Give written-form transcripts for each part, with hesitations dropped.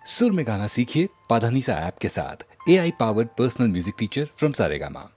सुर में गाना सीखिए पाधानीसा ऐप के साथ। AI powered personal music teacher from Saregama.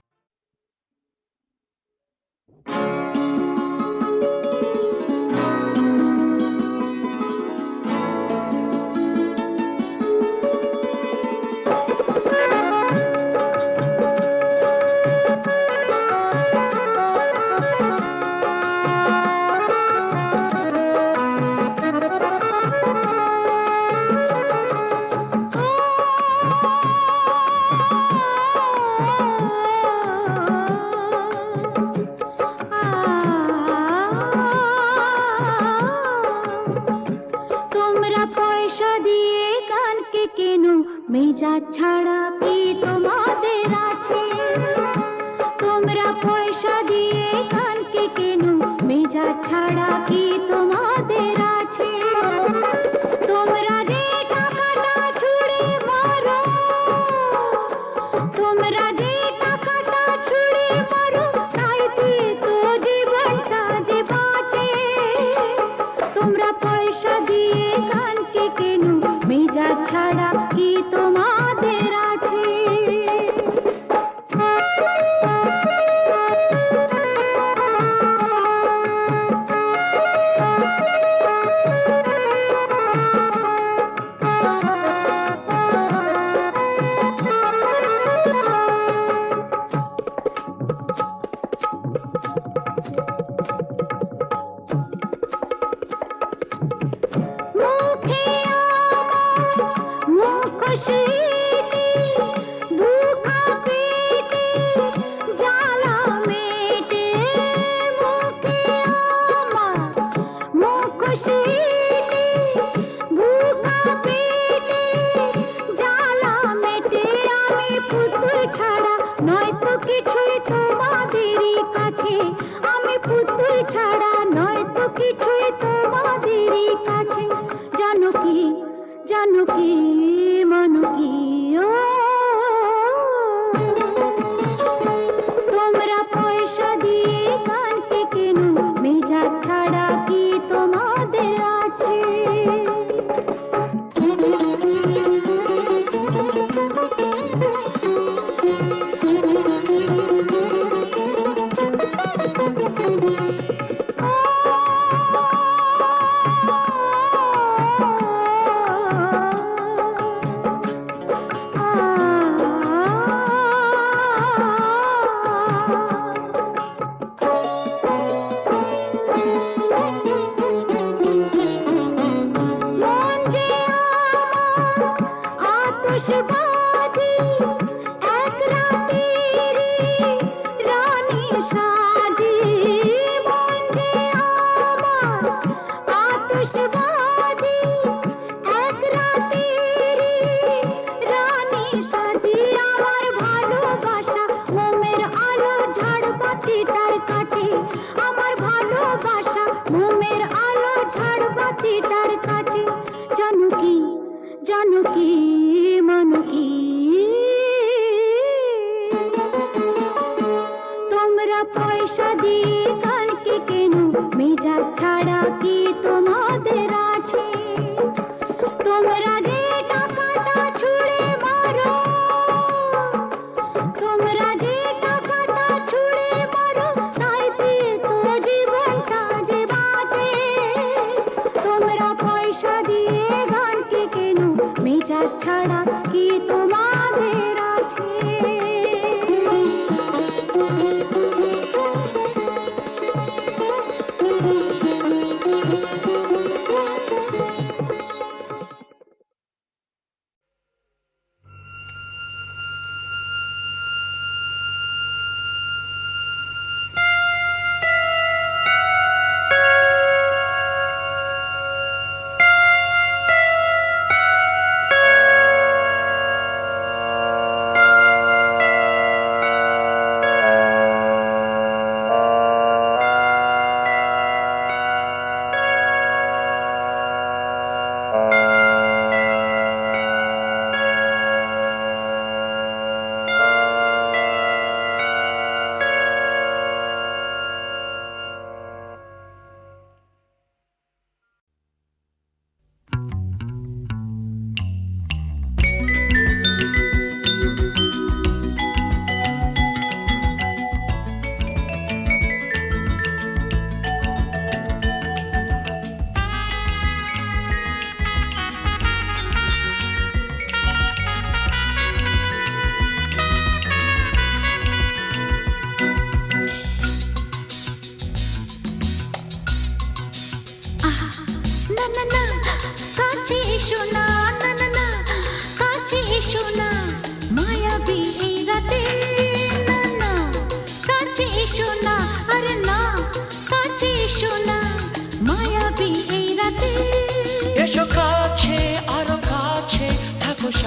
মেজা ছাড়া কি তোমাদের আছে? তোমরা পয়সা দিয়ে কানকে কেন? মেজা ছাড়া কি তোমাদের আছে? তোমরা যে টাকাটা ছুঁড়ে মারো, তোমরা যে টাকাটা ছুঁড়ে মারো, তাইতে তো জীবনটা যে বাঁচে। তোমরা পয়সা দিয়ে কানকে কেন? মেজা ছাড়া কি তোমাদের আছে?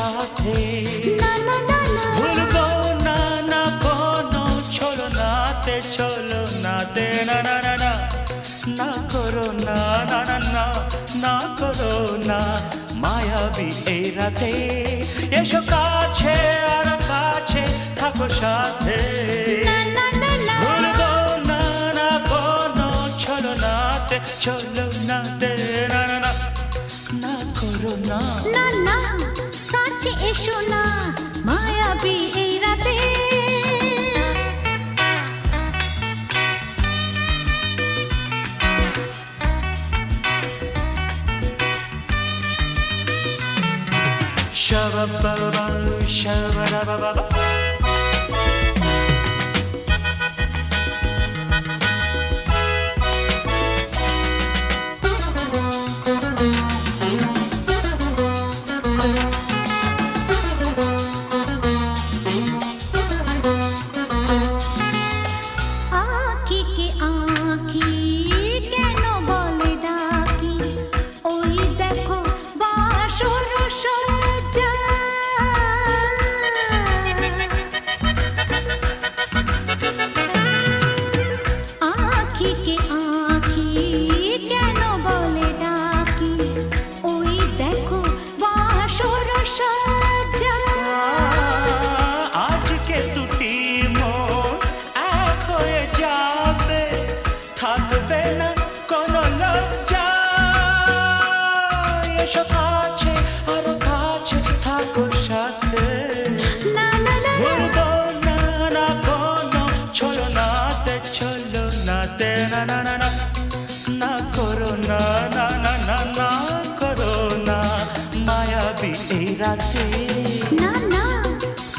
সাথে না না না না ভুলবো না না কোনো ছলো নাতে চলো নাতে না না না না না করো না না না না না করো না মায়াবী এই রাতে এসো কাছে আর কাছে থাকো সাথে না না না না ভুলবো না না কোনো ছলো নাতে চলো নাতে না না না না করো না না না কাছে এসো না মায়াবী এই রাতে Shabba-ba-ba, shabba-da-ba-ba-ba. আঁখি কে আঁখি কেন বলে ডাকি ওই দেখো বাসর সজ্জা আঁখি কে আঁখি কেন বলে ডাকি ওই দেখো বাসর সজ্জা আজকে দুটি মন এক হয়ে যাবে থাকবে না কোনো লজ্জা এসো কাছে আরো কাছে থাকো সাথে না না না ভুলবো না না কোনো চলো নাতে চলো নাতে না না না না না করো না না না না না করো না মায়াবী এই রাতে না না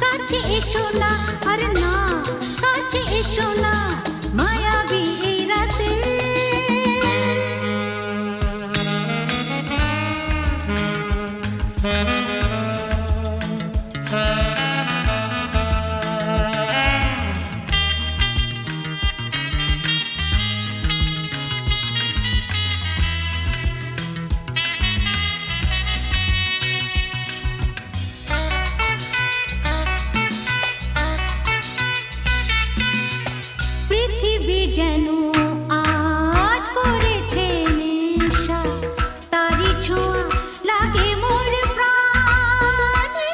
কাছে এসো না আরে না কাছে এসো না মায়াবী এই রাতে পৃথিবী যেন আজ করেছে নেশা তারি ছোঁয়া লাগে মোর প্রাণে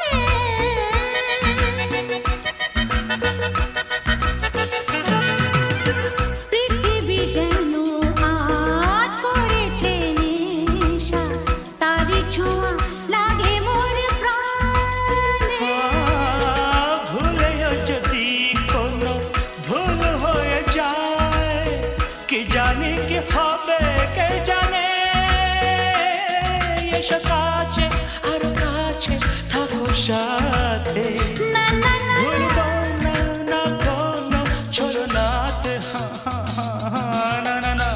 পৃথিবী যেন আজ করেছে নেশা তারি ছোঁয়া লাগে মোর প্রাণে ভুলেও যদি কোনো ভুল হয়ে যায় কি জানি কি হবে কে জানে এসো কাছে আর কাছে থাকো সাথে না না না ভুলবো না না কোনো চলো নাতে না না না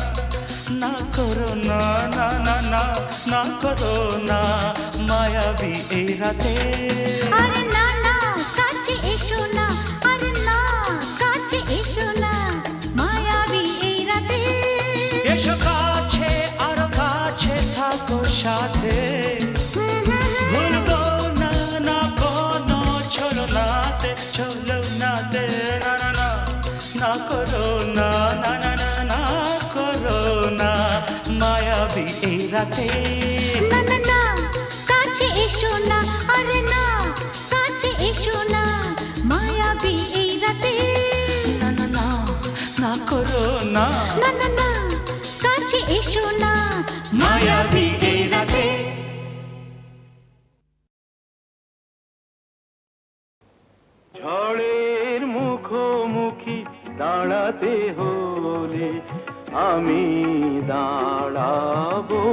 না করো না না না না না করো না মায়াবী এই রাতে আরে না না কাছে এসো না আরে না কাছে এসো না মায়াবী এই রাতে এসো কাছে আর কাছে থাকো সাথে ভুলবো না না কোনো চলো নাতে না না না না করো না না না না না করো না মায়াবী এই রাতে না না না কাছে এসো না আরে না কাছে এসো না মায়াবী এই রাতে না না না না করো না না না না কাছে এসো না মায়াবী এই রাতে ঝড়ের মুখোমুখি দাঁড়াতে হলে আমি দাঁড়াবই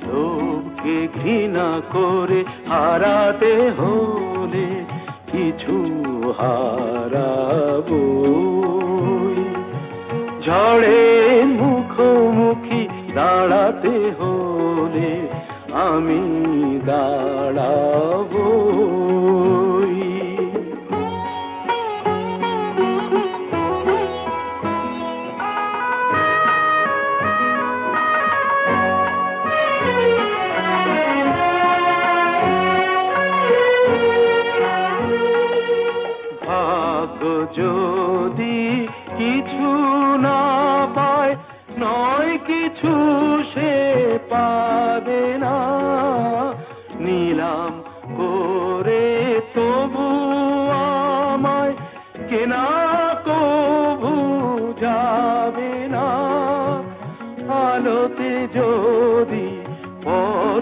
লোককে ঘৃণা করে হারাতে হলে কিছু হারাবই ঝড়ের মুখোমুখি দাঁড়াতে হলে আমি দাঁড়াবই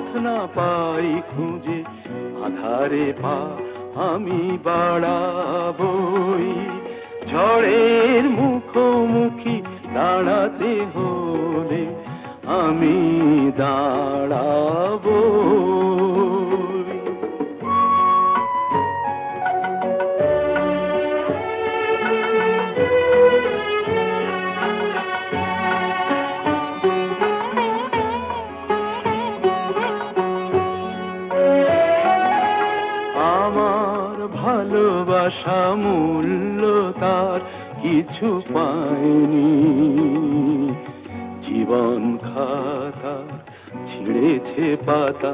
পথ না পাই খুঁজে আধারে পা আমি বাড়াবই, ঝড়ের মুখোমুখি দাঁড়াতে হলে আমি দাঁড়াবো। আমার ভালোবাসা মূল্য তার কিছু পায়নি, জীবন খাতা ছিঁড়েছে পাতা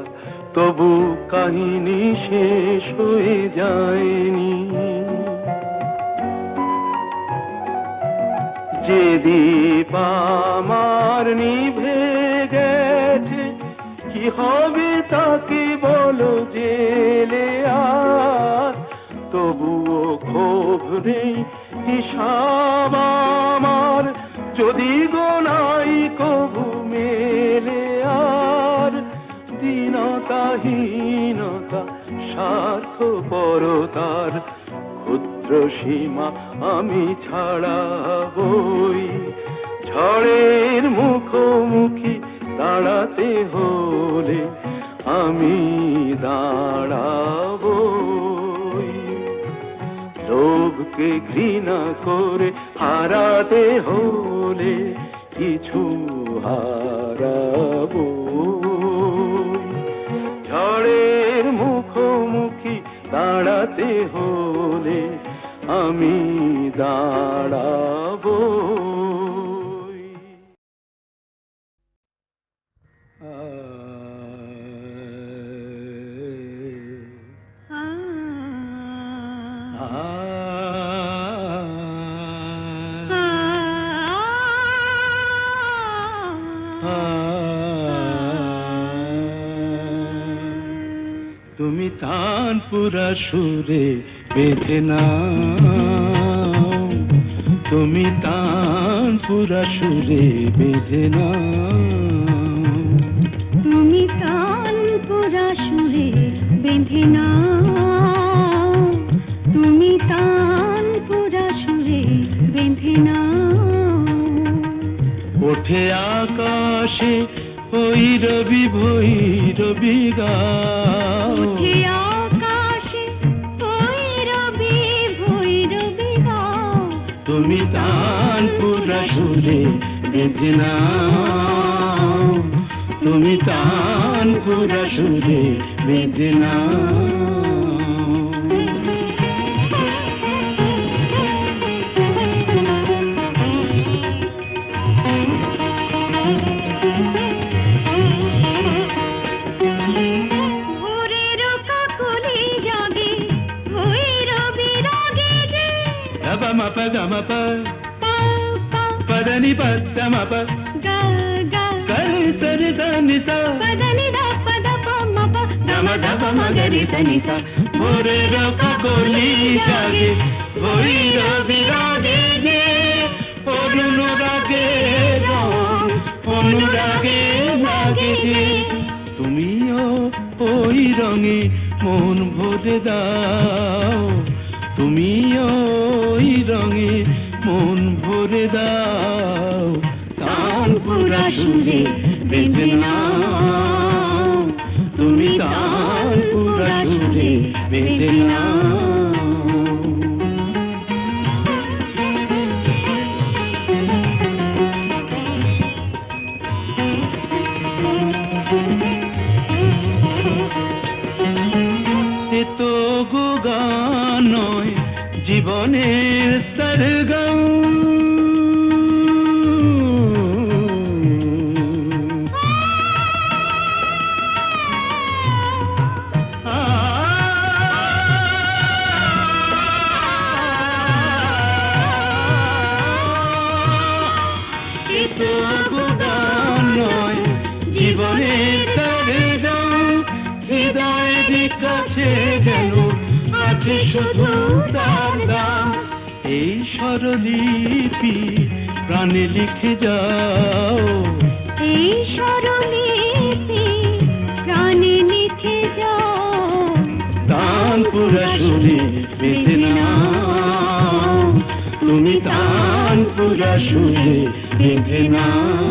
তবু কাহিনী শেষ হয়ে যায়নি। যে দীপ আমার নিভে গেছে কি হবে তাকে বলো জেলে, আর তবুও ক্ষোভ নেই হিসাব আমার যদি গোনাই কবু মেলে, আর দীনতাহীনতা স্বার্থপরতার ক্ষুদ্র সীমা আমি ছাড়াবই, ঝড়ের মুখোমুখি দাঁড়াতে হলে আমি দাঁড়াবই, লোভকে ঘৃণা করে হারাতে হলে কিছু হারাবো, ঝড়ের মুখোমুখি দাঁড়াতে হলে আমি দাঁড়াবো। তুমি তানপুরা সুরে বেঁধে নাও, তুমি তানপুরা সুরে বেঁধে নাও, তুমি তানপুরা সুরে বেঁধে নাও, তুমি তানপুরা সুরে বেঁধে নাও। ওঠে আকাশে ভৈরবী ভৈরবী গাও, ওঠে আকাশে ভৈরবী ভৈরবী গাও, তুমি তানপুরা সুরে বেঁধে নাও, তুমি তানপুরা সুরে বেঁধে নাও। Mapa gama pa padani pada mapa ga ga kali sari dani sa padani da pada pa mapa gama gama magari sani sa bore roka goli jage boi rabi rage je onurage rong onurage lage je tumiyo oi range mon bhore dao, তুমিও ওই রঙে মন ভরে দাও, তানপুরা সুরে বেঁধে নাও, তুমি তানপুরা সুরে বেঁধে নাও। এ তো গো গান নয় জীবনের সরগম, এ তো গো গান নয় জীবনের সরগম, হৃদয়ের কাছে যেন আছে শুধু তার দাম, এই স্বরলিপি প্রাণে লিখে যাও, এই স্বরলিপি প্রাণে পুরা সুরে বেঁধে নাও, তুমি তান পুরা সুরে বেঁধে নাও।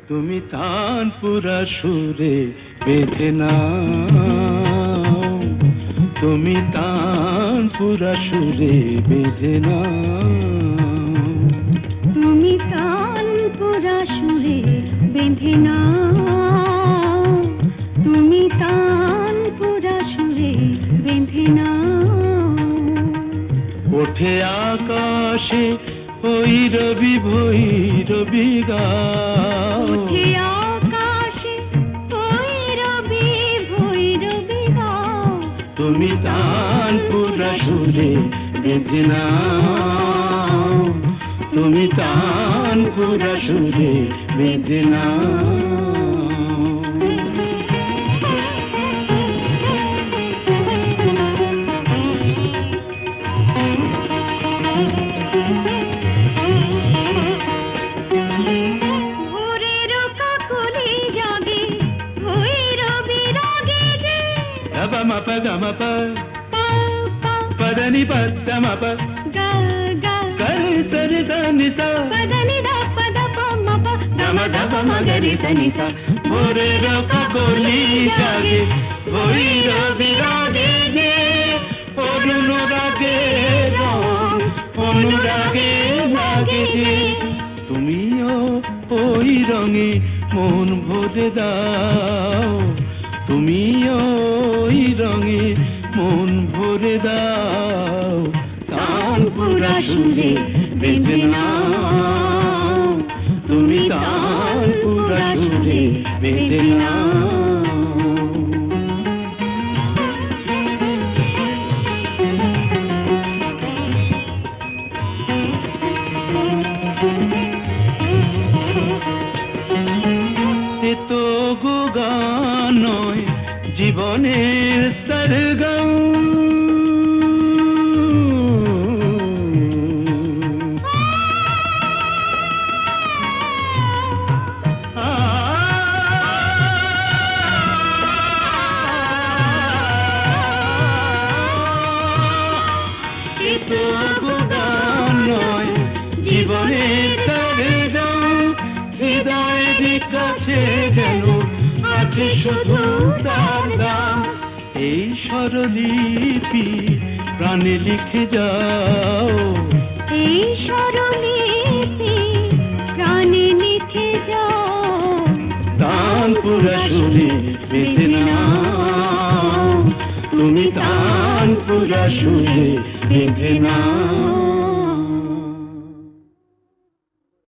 তুমি তান পুরা সুরে বেঁধে নাও, তুমি তান পুরা সুরে বেঁধে নাও, তুমি তান পুরা সুরে বেঁধে নাও, তুমি তান পুরা সুরে বেঁধে নাও। ওঠে আকাশে ভৈরবী ভৈরবী গাও, ওঠে আকাশে ভৈরবী ভৈরবী গাও, তুমি তান পুরা সুরে বেঁধে নাও, তুমি তান পুরা সুরে বেঁধে নাও। ভোরের কাকলি জাগে ভৈরবী রাগে যে, গা মা পা গা মা পা পা পা পদনি পদ মা পা গা গা গরে সরে দানি সা পদনি দা পদ প ম প গম ধপ মগরি সনি সা। ভোরের কাকলি জাগে ভৈরবী রাগে যে, অনুরাগে রং অনুরাগে লাগে যে, তুমিও ওই রঙে মন ভরে দাও, তুমিও ওই রঙে মন ভরে দাও, তান পুরা সুরে বেঁধে নাও, তুমি তান পুরা সুরে বেঁধে নাও। তো গো গান নয় জীবনের সরগম, তো গো গান নয় জীবনের সরগম, হৃদয়ের কাছে যেন আছে শুধু তার দাম, এই স্বরলিপি প্রাণে লিখে যাও, এই স্বরলিপি প্রাণে লিখে যাও। তান পুরা সুরে বেঁধে নাও, তুমি তান পুরা সুরে বেঁধে নাও।